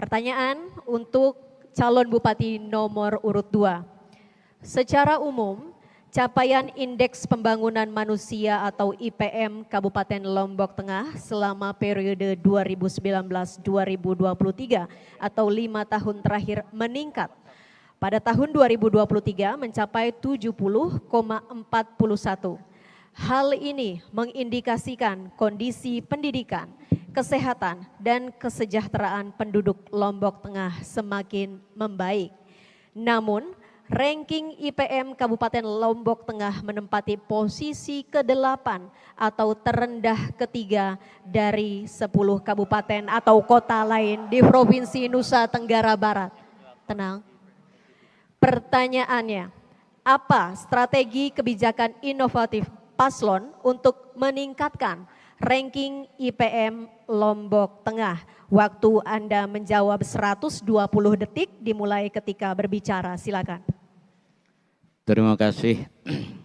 Pertanyaan untuk calon bupati nomor urut 2. Secara umum, capaian Indeks Pembangunan Manusia atau IPM Kabupaten Lombok Tengah selama periode 2019-2023 atau 5 tahun terakhir meningkat. Pada tahun 2023 mencapai 70,41. Hal ini mengindikasikan kondisi pendidikan, kesehatan, dan kesejahteraan penduduk Lombok Tengah semakin membaik. Namun, ranking IPM Kabupaten Lombok Tengah menempati posisi ke-8 atau terendah ketiga dari 10 kabupaten atau kota lain di Provinsi Nusa Tenggara Barat. Tenang. Pertanyaannya, apa strategi kebijakan inovatif Paslon untuk meningkatkan ranking IPM Lombok Tengah? Waktu Anda menjawab 120 detik dimulai ketika berbicara, silakan. Terima kasih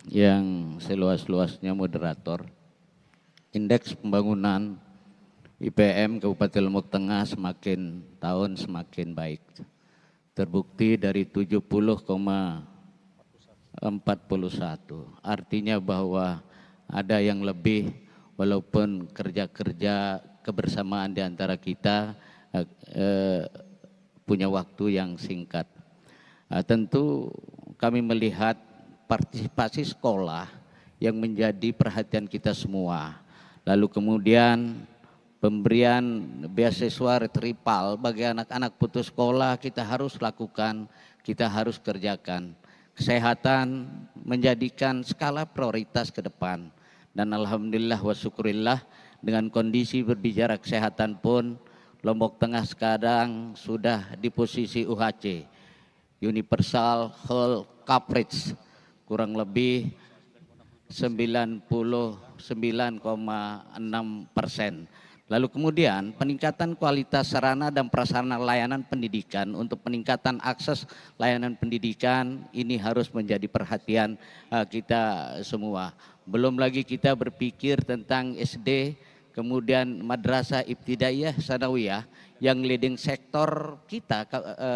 yang seluas-luasnya moderator. Indeks pembangunan IPM Kabupaten Lombok Tengah semakin tahun semakin baik. Terbukti dari 70,41, artinya bahwa ada yang lebih walaupun kerja-kerja kebersamaan di antara kita punya waktu yang singkat. Tentu kami melihat partisipasi sekolah yang menjadi perhatian kita semua. Lalu kemudian pemberian beasiswa retripal bagi anak-anak putus sekolah kita harus lakukan, kita harus kerjakan. Kesehatan menjadikan skala prioritas ke depan. Dan alhamdulillah wa syukurillah dengan kondisi berbicara kesehatan pun Lombok Tengah sekarang sudah di posisi UHC, Universal Health Coverage, kurang lebih 99,6%. Lalu kemudian peningkatan kualitas sarana dan prasarana layanan pendidikan untuk peningkatan akses layanan pendidikan ini harus menjadi perhatian kita semua. Belum lagi kita berpikir tentang SD, kemudian madrasah ibtidaiyah sanawiyah yang leading sektor kita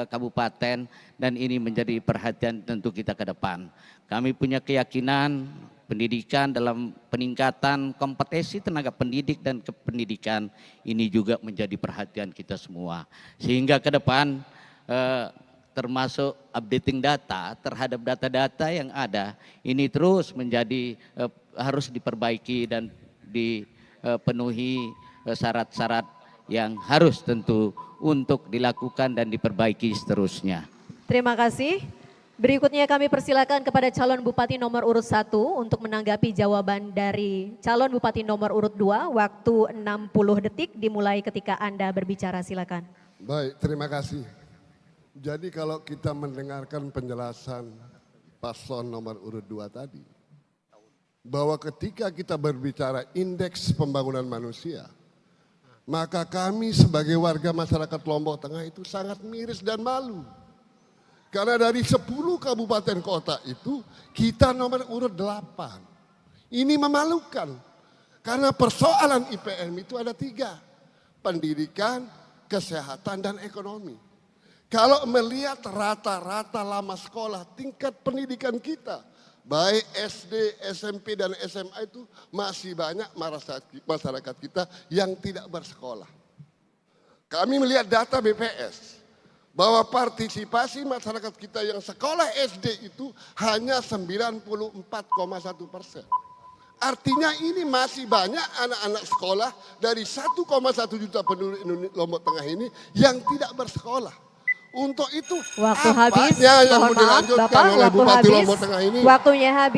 kabupaten, dan ini menjadi perhatian tentu kita ke depan. Kami punya keyakinan pendidikan dalam peningkatan kompetensi tenaga pendidik dan kependidikan ini juga menjadi perhatian kita semua. Sehingga ke depan termasuk updating data terhadap data-data yang ada ini terus menjadi harus diperbaiki dan dipenuhi syarat-syarat yang harus tentu untuk dilakukan dan diperbaiki seterusnya. Terima kasih. Berikutnya kami persilakan kepada calon bupati nomor urut 1 untuk menanggapi jawaban dari calon bupati nomor urut 2. Waktu 60 detik dimulai ketika Anda berbicara, silakan. Baik, terima kasih. Jadi kalau kita mendengarkan penjelasan paslon nomor urut 2 tadi, bahwa ketika kita berbicara indeks pembangunan manusia, maka kami sebagai warga masyarakat Lombok Tengah itu sangat miris dan malu. Karena dari 10 kabupaten kota itu kita nomor urut 8. Ini memalukan. Karena persoalan IPM itu ada 3. Pendidikan, kesehatan, dan ekonomi. Kalau melihat rata-rata lama sekolah tingkat pendidikan kita, baik SD, SMP, dan SMA itu masih banyak masyarakat kita yang tidak bersekolah. Kami melihat data BPS. Bahwa partisipasi masyarakat kita yang sekolah SD itu hanya 94,1%. Artinya ini masih banyak anak-anak sekolah dari 1,1 juta penduduk Lombok Tengah ini yang tidak bersekolah. Untuk itu waktu habis, yang mohon mau dilanjutkan maaf, Bapak, oleh waktu Bupati habis, Lombok Tengah ini? Waktunya habis.